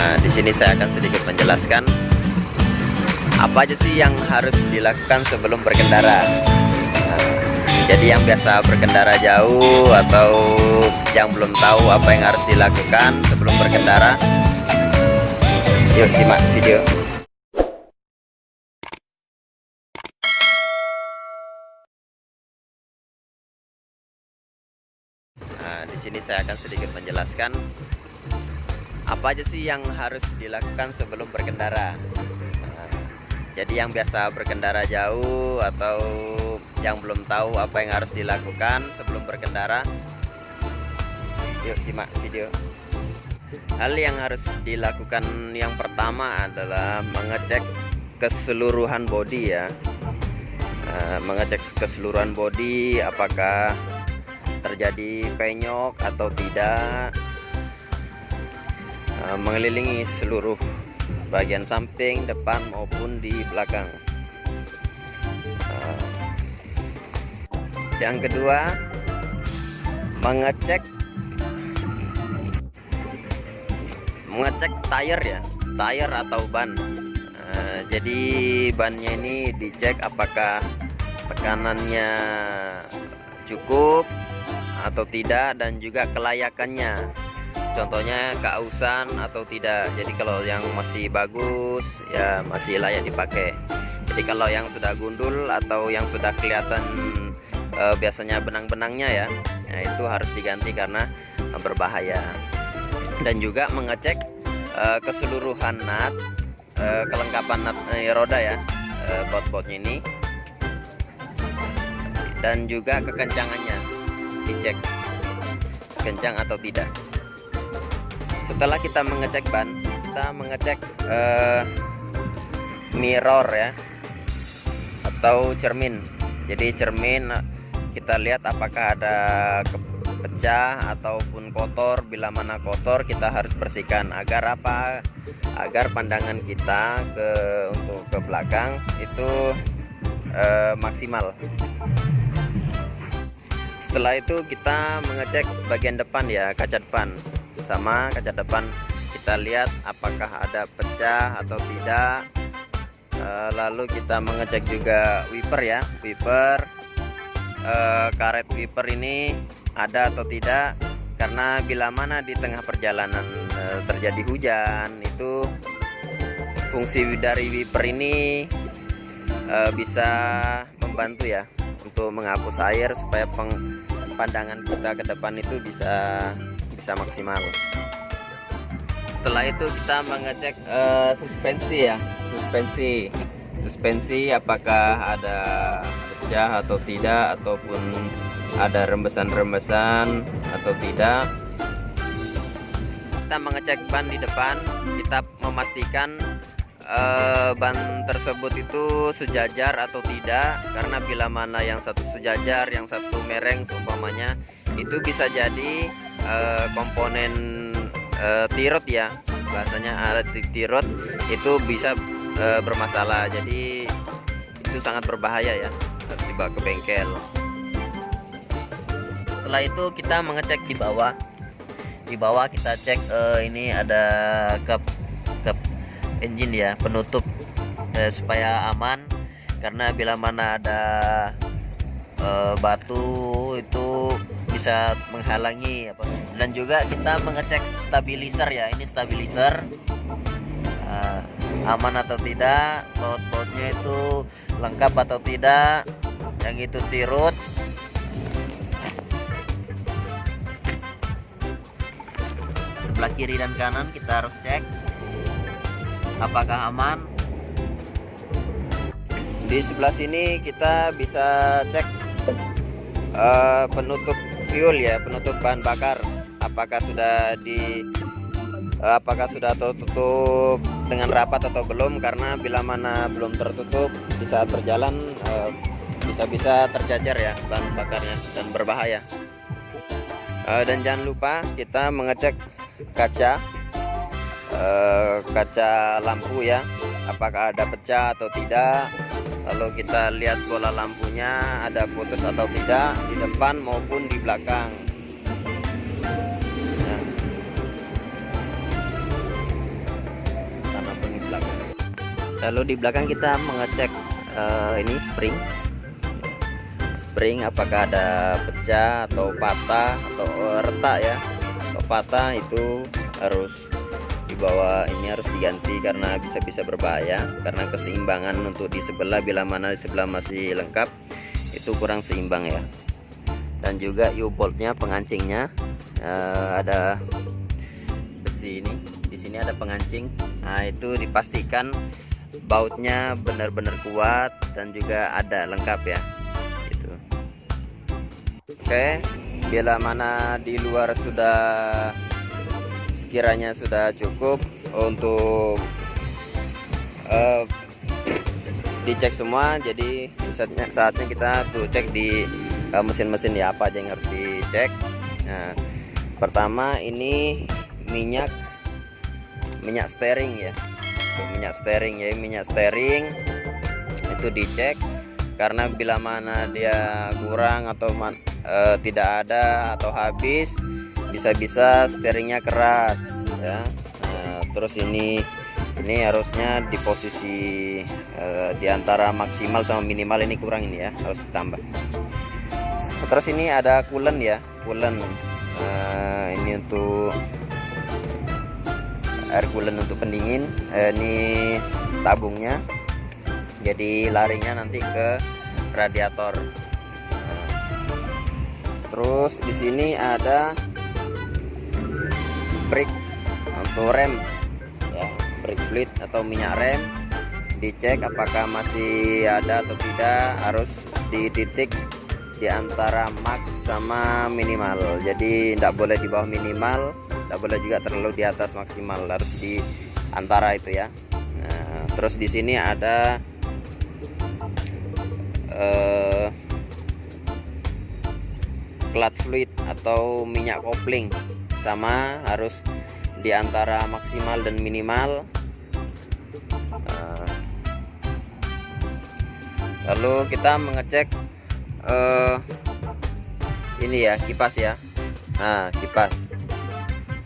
Di sini saya akan sedikit menjelaskan apa aja sih yang harus dilakukan sebelum berkendara. Jadi yang biasa berkendara jauh atau yang belum tahu apa yang harus dilakukan sebelum berkendara, yuk simak video. Di sini saya akan sedikit menjelaskan apa aja sih yang harus dilakukan sebelum berkendara. Jadi yang biasa berkendara jauh atau yang belum tahu apa yang harus dilakukan sebelum berkendara, yuk simak video. Hal yang harus dilakukan yang pertama adalah mengecek keseluruhan bodi ya. Mengecek keseluruhan bodi apakah terjadi penyok atau tidak. Mengelilingi seluruh bagian samping, depan maupun di belakang. Yang kedua, mengecek tire ya, tire atau ban. Jadi bannya ini dicek apakah tekanannya cukup atau tidak, dan juga kelayakannya. Contohnya keausan atau tidak. Jadi kalau yang masih bagus ya masih layak dipakai. Jadi kalau yang sudah gundul atau yang sudah kelihatan biasanya benang-benangnya ya, itu harus diganti karena berbahaya. Dan juga mengecek keseluruhan nut, kelengkapan nut roda ya, baut-bautnya ini, dan juga kekencangannya dicek kencang atau tidak. Setelah kita mengecek ban, kita mengecek mirror ya, atau cermin. Jadi cermin kita lihat apakah ada pecah ataupun kotor. Bila mana kotor kita harus bersihkan. Agar apa? Agar pandangan kita untuk ke belakang itu maksimal. Setelah itu kita mengecek bagian depan ya, kaca depan. Sama kaca depan kita lihat apakah ada pecah atau tidak. Lalu kita mengecek juga wiper ya, wiper, karet wiper ini ada atau tidak, karena bila mana di tengah perjalanan terjadi hujan, itu fungsi dari wiper ini bisa membantu ya untuk menghapus air supaya pandangan kita ke depan itu bisa maksimal. Setelah itu kita mengecek suspensi ya, suspensi apakah ada pecah atau tidak, ataupun ada rembesan-rembesan atau tidak. Kita mengecek ban di depan, kita memastikan ban tersebut itu sejajar atau tidak, karena bila mana yang satu sejajar, yang satu mereng seumpamanya, itu bisa jadi komponen tirot ya, bahasanya alat tirot itu bisa bermasalah. Jadi itu sangat berbahaya ya, harus dibawa ke bengkel. Setelah itu kita mengecek di bawah. Di bawah kita cek ini ada kap engine ya, penutup supaya aman, karena bila mana ada batu itu bisa menghalangi apa. Dan juga kita mengecek stabilizer ya, ini stabilizer aman atau tidak, baut-bautnya itu lengkap atau tidak, yang itu tirut. Sebelah kiri dan kanan kita harus cek apakah aman. Di sebelah sini kita bisa cek penutup fuel ya, penutup bahan bakar, apakah sudah tertutup dengan rapat atau belum, karena bila mana belum tertutup di saat berjalan bisa tercacar ya bahan bakarnya dan berbahaya. Dan jangan lupa kita mengecek kaca lampu ya, apakah ada pecah atau tidak. Lalu kita lihat bola lampunya ada putus atau tidak di depan maupun di belakang. Lalu di belakang kita mengecek ini spring apakah ada pecah atau patah atau retak ya. Kalau patah itu harus dibawa, ini harus diganti karena bisa berbahaya, karena keseimbangan untuk di sebelah, bila mana di sebelah masih lengkap itu kurang seimbang ya. Dan juga U-boltnya, pengancingnya ada besi ini, di sini ada pengancing. Nah, itu dipastikan bautnya benar-benar kuat dan juga ada lengkap ya gitu. Oke, bila mana di luar sudah sekiranya sudah cukup untuk dicek semua, jadi saatnya kita tuh cek di mesin-mesin ya, apa aja yang harus dicek. Nah, pertama ini minyak steering ya. Minyak steering itu dicek, karena bila mana dia kurang atau tidak ada atau habis, bisa-bisa steeringnya keras ya. Nah, terus ini harusnya di posisi di antara maksimal sama minimal, ini kurang, ini ya harus ditambah. Terus ini ada coolant ya, ini untuk air coolant untuk pendingin, ini tabungnya, jadi larinya nanti ke radiator. Terus di sini ada brake untuk rem ya, brake fluid atau minyak rem, dicek apakah masih ada atau tidak, harus di titik di antara max sama minimal, jadi tidak boleh di bawah minimal, tidak boleh juga terlalu di atas maksimal, harus di antara itu ya. Nah, terus di sini ada clutch fluid atau minyak kopling, sama harus di antara maksimal dan minimal. Lalu kita mengecek ini ya, kipas ya. Nah,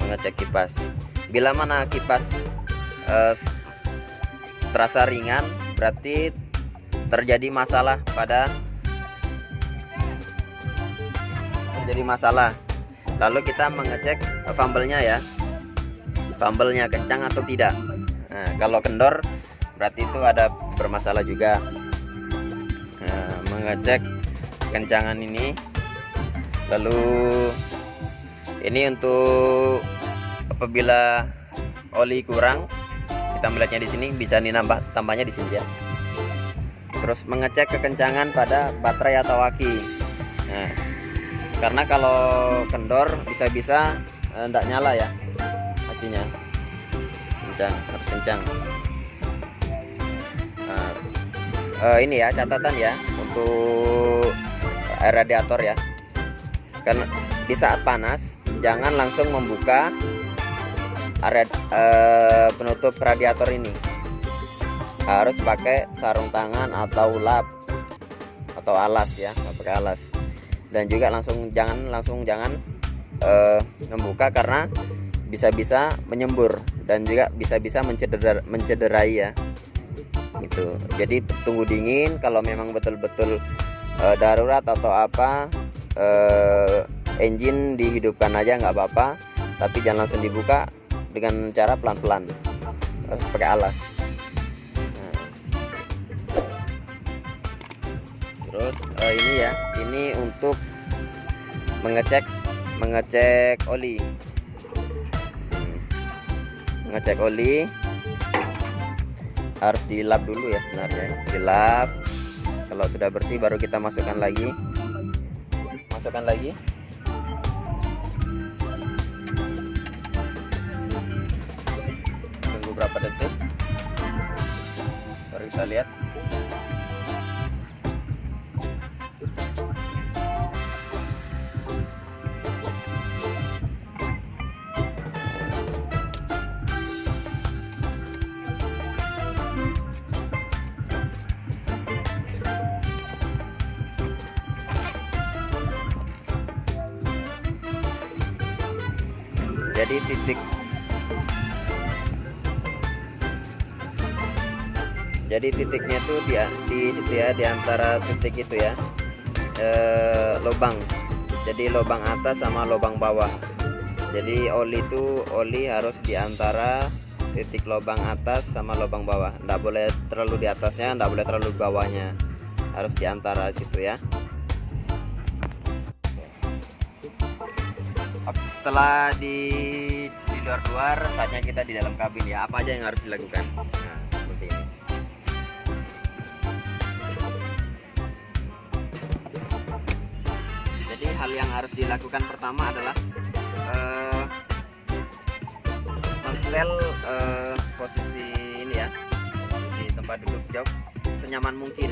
mengecek kipas, bila mana kipas terasa ringan, berarti terjadi masalah Lalu kita mengecek fumble-nya ya, fumble-nya kencang atau tidak. Nah, kalau kendor berarti itu ada bermasalah juga. Nah, mengecek kencangan ini. Lalu ini untuk apabila oli kurang, kita melihatnya di sini, bisa tambahnya di sini ya. Terus mengecek kekencangan pada baterai atau aki. Nah, karena kalau kendor bisa-bisa tidak nyala ya akinya, harus kencang. Nah, ini ya catatan ya untuk air radiator ya, karena di saat panas jangan langsung membuka penutup radiator ini, harus pakai sarung tangan atau lap atau alas ya, pakai alas. Dan juga jangan membuka, karena bisa-bisa menyembur dan juga bisa-bisa mencederai ya gitu. Jadi tunggu dingin, kalau memang betul-betul darurat atau apa, engine dihidupkan aja nggak apa-apa, tapi jangan langsung dibuka, dengan cara pelan-pelan, harus pakai alas. Terus ini ya, ini untuk mengecek oli. Mengecek oli harus dilap dulu ya sebenarnya, dilap. Kalau sudah bersih baru kita masukkan lagi. Tunggu berapa detik baru kita lihat. Jadi Jadi titiknya itu di situ ya, di antara titik itu ya, lubang. Jadi lubang atas sama lubang bawah. Jadi oli harus di antara titik lubang atas sama lubang bawah. Nggak boleh terlalu di atasnya, nggak boleh terlalu di bawahnya, harus di antara situ ya. Oke, setelah di luar, saatnya kita di dalam kabin ya. Apa aja yang harus dilakukan? Nah, seperti ini. Jadi hal yang harus dilakukan pertama adalah menstel posisi ini ya, di tempat duduk jok senyaman mungkin,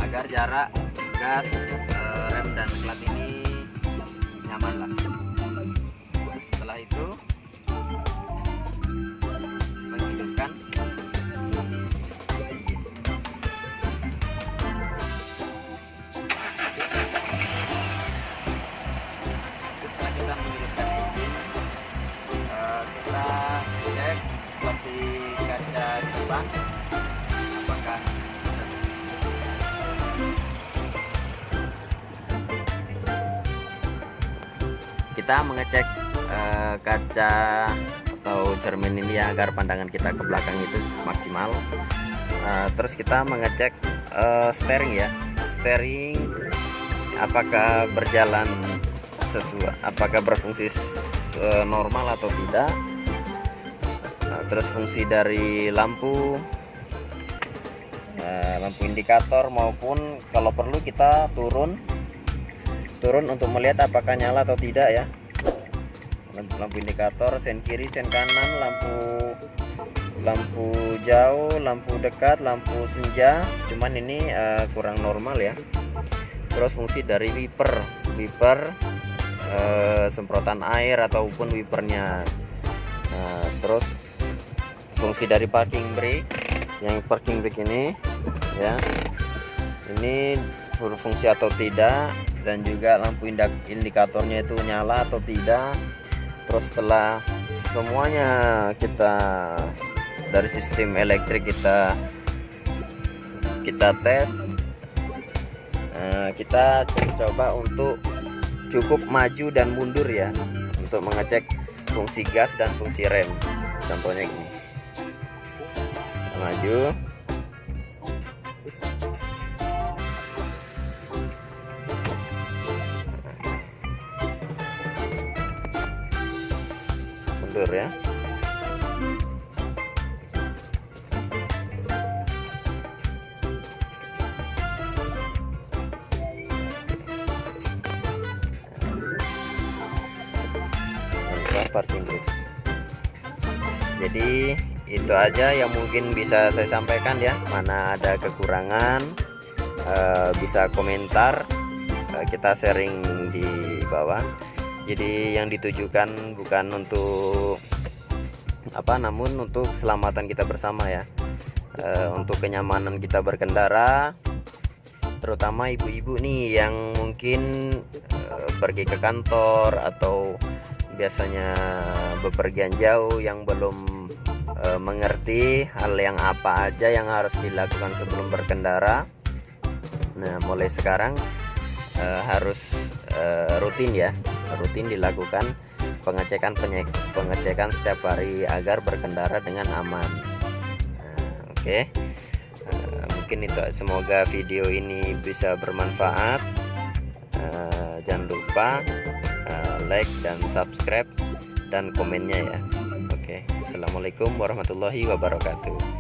agar jarak gas, rem dan plat ini nyaman lah. Setelah itu menghidupkan engine. Setelah kita menghidupkan engine, kita cek seperti kaca di depan apakah kita mengecek kaca atau cermin ini ya, agar pandangan kita ke belakang itu maksimal. Terus kita mengecek steering ya, apakah berjalan sesuai, apakah berfungsi normal atau tidak. Terus fungsi dari lampu indikator, maupun kalau perlu kita turun untuk melihat apakah nyala atau tidak ya. Lampu indikator, sen kiri, sen kanan, lampu jauh, lampu dekat, lampu senja. Cuman ini kurang normal ya. Terus fungsi dari wiper, semprotan air ataupun wipernya. Terus fungsi dari parking brake, yang parking brake ini ya, ini berfungsi atau tidak, dan juga lampu indikatornya itu nyala atau tidak. Terus setelah semuanya kita dari sistem elektrik kita tes, kita coba untuk cukup maju dan mundur ya, untuk mengecek fungsi gas dan fungsi rem. Contohnya gini, maju, mundur ya. Parking brake. Jadi itu aja yang mungkin bisa saya sampaikan ya. Mana ada kekurangan bisa komentar, kita sharing di bawah. Jadi yang ditujukan bukan untuk namun untuk keselamatan kita bersama ya, untuk kenyamanan kita berkendara, terutama ibu-ibu nih yang mungkin pergi ke kantor atau biasanya bepergian jauh, yang belum mengerti hal yang apa aja yang harus dilakukan sebelum berkendara. Nah, mulai sekarang harus rutin dilakukan pengecekan setiap hari agar berkendara dengan aman. Oke. Mungkin itu, semoga video ini bisa bermanfaat. Jangan lupa like dan subscribe dan komennya ya. Oke. Assalamualaikum warahmatullahi wabarakatuh.